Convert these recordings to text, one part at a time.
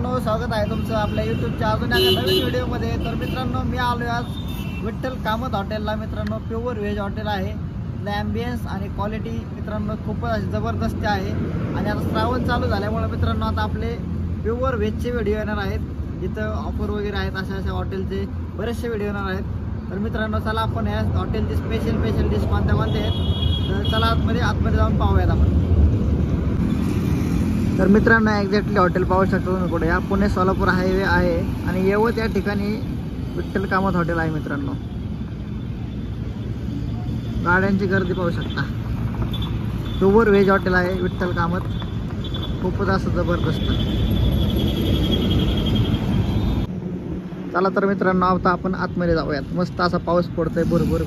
मित्रांनो, स्वागत आहे तुमचं आपल्या यूट्यूबच्या अजून एका नवीन व्हिडिओमध्ये। तर मित्रांनो, मी आलो आज विठ्ठल कामत हॉटेलला। मित्रांनो, प्युअर व्हेज हॉटेल आहे। ॲम्बियन्स आणि क्वालिटी मित्रांनो खूपच जबरदस्त आहे। आणि आता श्रावण चालू झाल्यामुळे मित्रांनो आता आपले प्युअर व्हेजचे व्हिडिओ येणार आहेत। इथं ऑफर वगैरे आहेत, अशा हॉटेलचे बरेचसे व्हिडिओ येणार आहेत। तर मित्रांनो, चला आपण या हॉटेलची स्पेशल डिश कोणत्या आहेत तर चला आतमध्ये जाऊन पाहूयात आपण। तर मित्रांनो, एक्झॅक्टली हॉटेल पाहू शकता तुम्ही कुठे, या पुणे सोलापूर हायवे आहे आणि येवत या ठिकाणी विठ्ठल कामत हॉटेल आहे। मित्रांनो, गाड्यांची गर्दी पाहू शकता। प्युअर व्हेज हॉटेल आहे विठ्ठल कामत, खूपच असं जबरदस्त। चला तर मित्रांनो, आता आपण आतमध्ये जाऊयात। मस्त असा पाऊस पडतोय, भरभर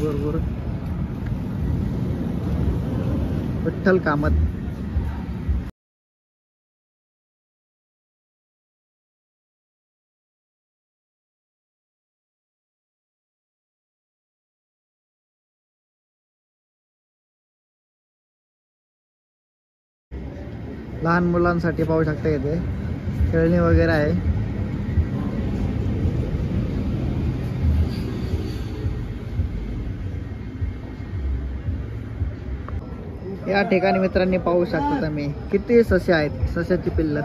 विठ्ठल कामत। लहान मुलांसाठी पाहू शकता, इथे खेळणी वगैरे आहे। या ठिकाणी मित्रांनी पाहू शकता तुम्ही किती ससे आहेत, सशाची पिल्ल,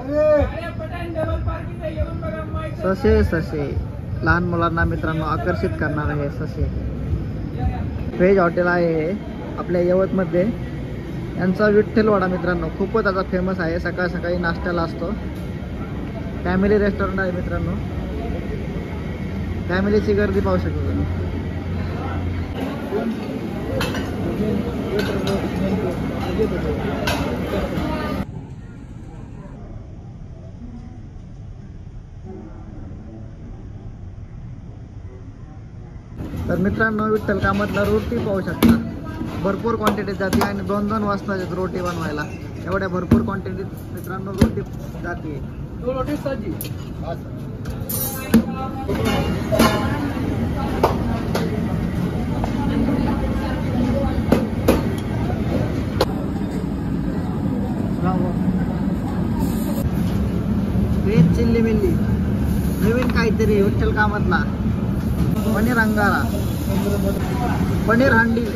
ससे लहान मुलांना मित्रांनो आकर्षित करणार आहे ससे। व्हेज हॉटेल आहे हे आपल्या यवतमध्ये। यांचा विठ्ठल वडा मित्रांनो खूपच आता फेमस आहे, सकाळ सकाळी नाश्त्याला असतो। फॅमिली रेस्टॉरंट आहे मित्रांनो, फॅमिलीची गर्दी पाहू शकतो तुम्ही। तर मित्रांनो, विठ्ठल कामतला रोटी पाहू शकता, भरपूर क्वांटिटीत जाते आणि 2-2 वाजता रोटी बनवायला। एवढ्या भरपूर क्वांटिटीत मित्रांनो रोटी जाते। व्हेज चिल्ली मिल्ली नवीन काहीतरी विठ्ठल कामतला। पनीर अंगारा, पनीर हांडी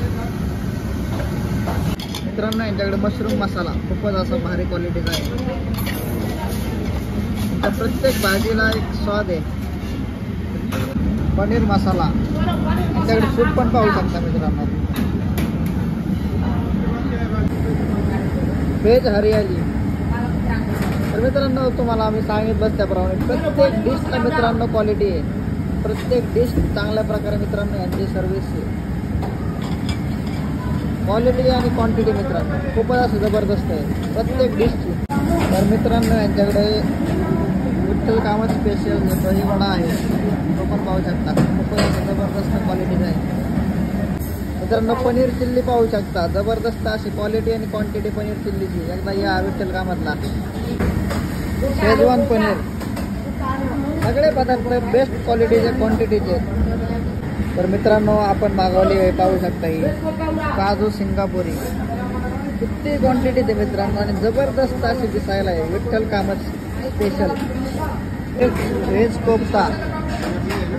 मित्रांनो। यांच्याकडे मशरूम मसाला खूपच असा भारी क्वालिटीचा आहे। तर प्रत्येक भाजीला एक स्वाद आहे। पनीर मसाला, यांच्याकडे सूप पण पाहू शकता मित्रांनो। व्हेज हरियाली। तर मित्रांनो, तुम्हाला आम्ही सांगितलं त्याप्रमाणे प्रत्येक डिशला मित्रांनो क्वालिटी आहे। प्रत्येक डिश चांगल्या प्रकारे मित्रांनो यांची सर्व्हिस आहे। क्वालिटी आणि क्वांटिटी मित्रांनो खूपच असं जबरदस्त आहे प्रत्येक डिशची। तर मित्रांनो, यांच्याकडे विठ्ठल कामत स्पेशल दही वडा आहे, तो पण पाहू शकता, खूपच असं जबरदस्त क्वालिटीचा आहे। मित्रांनो, पनीर चिल्ली पाहू शकता, जबरदस्त अशी क्वालिटी आणि क्वांटिटी पनीर चिल्लीची। एकदा या विठ्ठल कामतला। शेजवान पनीर, सगळे पदार्थ बेस्ट क्वालिटीचे क्वांटिटीचे। तर मित्रांनो, आपण मागवली आहे पाहू शकता, ही काजू सिंगापुरी, किती क्वांटिटी आहे मित्रांनो आणि जबरदस्त अशी दिसायला आहे। विठ्ठल कामत स्पेशल व्हेज कोफ्ता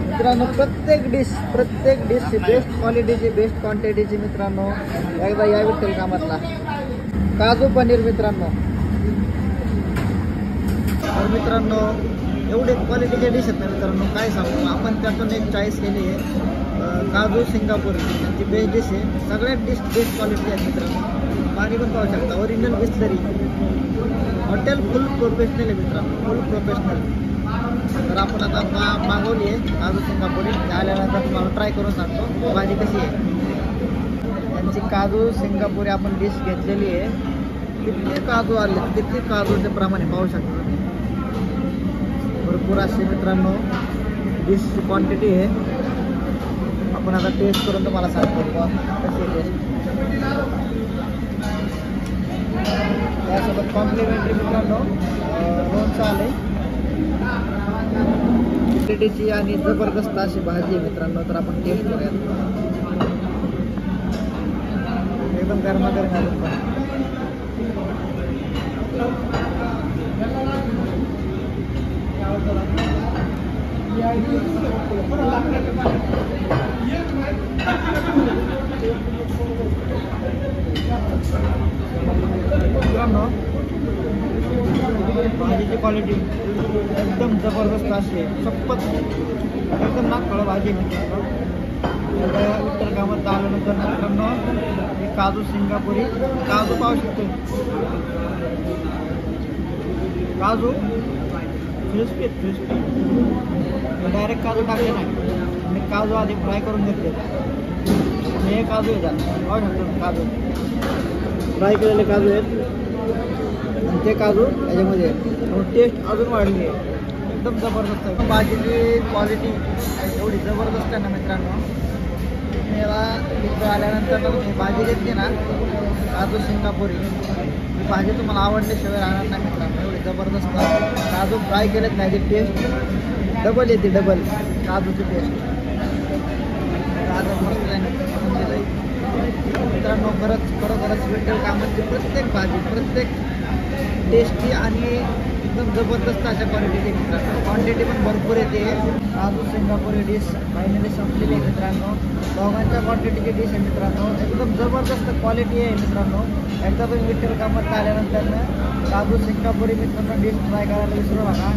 मित्रांनो, प्रत्येक डिशची बेस्ट क्वालिटीची बेस्ट क्वांटिटीची मित्रांनो। एकदा या विठ्ठल कामतला। काजू पनीर मित्रांनो। तर मित्रांनो, एवढे क्वालिटीचे डिश आहेत ना मित्रांनो, काय सांगू आपण। त्यातून एक चॉईस केली आहे काजू सिंगापुरी, त्यांची बेस्ट डिश आहे। सगळ्यात डिश बेस्ट क्वालिटी आहे मित्रांनो। पाणी पण पाहू शकता, ओरिजिनल बिस्लरी। हॉटेल फुल प्रोफेशनल आहे मित्रांनो, फुल प्रोफेशनल। तर आपण आता मागवली आहे काजू सिंगापुरी, आल्यानंतर तुम्हाला ट्राय करून सांगतो भाजी कशी आहे। त्यांची काजू सिंगापुरी आपण डिश घेतलेली आहे। किती काजू आले, किती काजूचे प्रमाणे पाहू शकता, भरपूर अशी मित्रांनो डिशची क्वांटिटी आहे। आपण आता टेस्ट करून तुम्हाला सांगतो कशी टेस्ट। त्यासोबत कॉम्प्लिमेंटरी मित्रांनो लोणचं आले, क्वांटिटीची आणि जबरदस्त अशी भाजी आहे मित्रांनो। तर आपण टेस्ट करूया, एकदम गरमागरम आहे। मित्रांनो भाजीची क्वालिटी एकदम जबरदस्त अशी आहे. शपथ एकदम नाकळं भाजी आहे मित्रांनो. उत्तर कामात आल्यानंतर मित्रांनो ही काजू सिंगापुरी काजू पाहू शकतो. काजू क्रिस्पी डायरेक्ट काजू टाकले नाही आणि काजू आधी फ्राय करून घेतले. हे काजू येतात पाहू शकतो. काजू फ्राय केलेले काजू आहेत आणि ते काजू याच्यामध्ये टेस्ट अजून वाढली आहे. एकदम जबरदस्त आहे. भाजीची क्वालिटी एवढी जबरदस्त आहे ना मित्रांनो. मला इथं आल्यानंतर तुम्ही भाजी घेतली ना काजू सिंगापुरी ही भाजी तुम्हाला आवडल्याशिवाय राहणार नाही मित्रांनो. एवढी जबरदस्त काजू फ्राय केलेत नाही ती टेस्ट डबल येते. डबल काजूची टेस्ट काजू मस्त मित्रांनो. खरोखरच विठ्ठल कामाची प्रत्येक भाजी प्रत्येक टेस्टी आणि एकदम जबरदस्त अशा क्वालिटीची मित्रांनो. क्वांटिटी पण भरपूर येते. काजू सिंगापुरी डिश फायनली संपलेली आहे मित्रांनो. दोघांच्या क्वांटिटीची डिश आहे मित्रांनो. एकदम जबरदस्त क्वालिटी आहे मित्रांनो. एकदा तुम्ही विठ्ठल कामात आल्यानंतर काजू सिंगापुरी मित्रांनो डिश ट्राय करायला विसरू नका.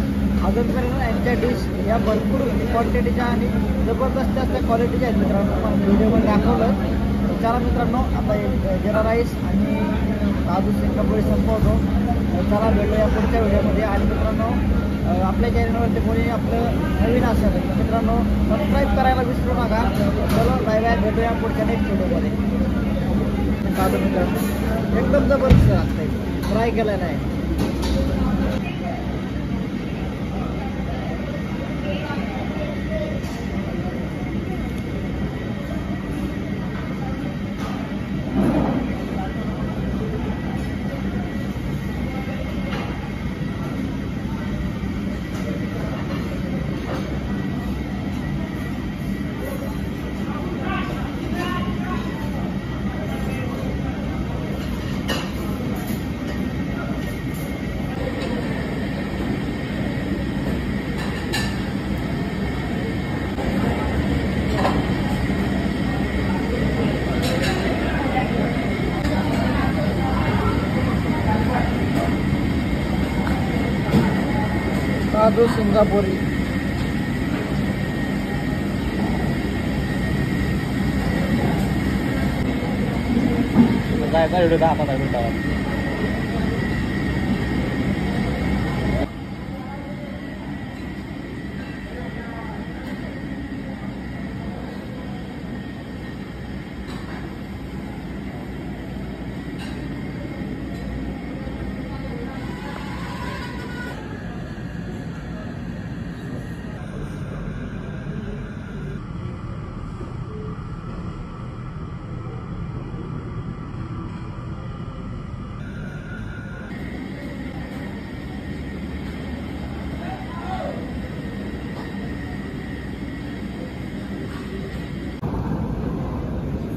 अजूनपर्यंत यांच्या डिश या भरपूर क्वांटिटीच्या आणि जबरदस्त असल्या क्वालिटीच्या आहेत मित्रांनो. तुम्हाला व्हिडिओमध्ये दाखवलं. चला मित्रांनो आता जिरा राईस आणि काजू सिंगापुरी संपवतो. चला भेटूया पुढच्या व्हिडिओमध्ये. आणि मित्रांनो आपल्या चॅनलवरती कोणी आपलं नवीन असेल तर मित्रांनो सबस्क्राईब करायला विसरू नका. चलो बाय बाय. भेटूया पुढच्या नेक्स्ट व्हिडिओमध्ये. काजू मित्रांनो एकदम जबरदस्त लागतं आहे. फ्राय केलेलं आहे. काजू सिंगापुरी काय 10-15 मिनिटावर.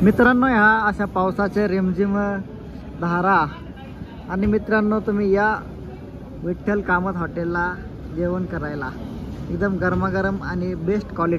मित्रांनो ह्या अशा पावसाचे रिमझिम धारा आणि मित्रांनो तुम्ही या विठ्ठल कामत हॉटेलला जेवण करायला एकदम गरमागरम आणि बेस्ट क्वालिटी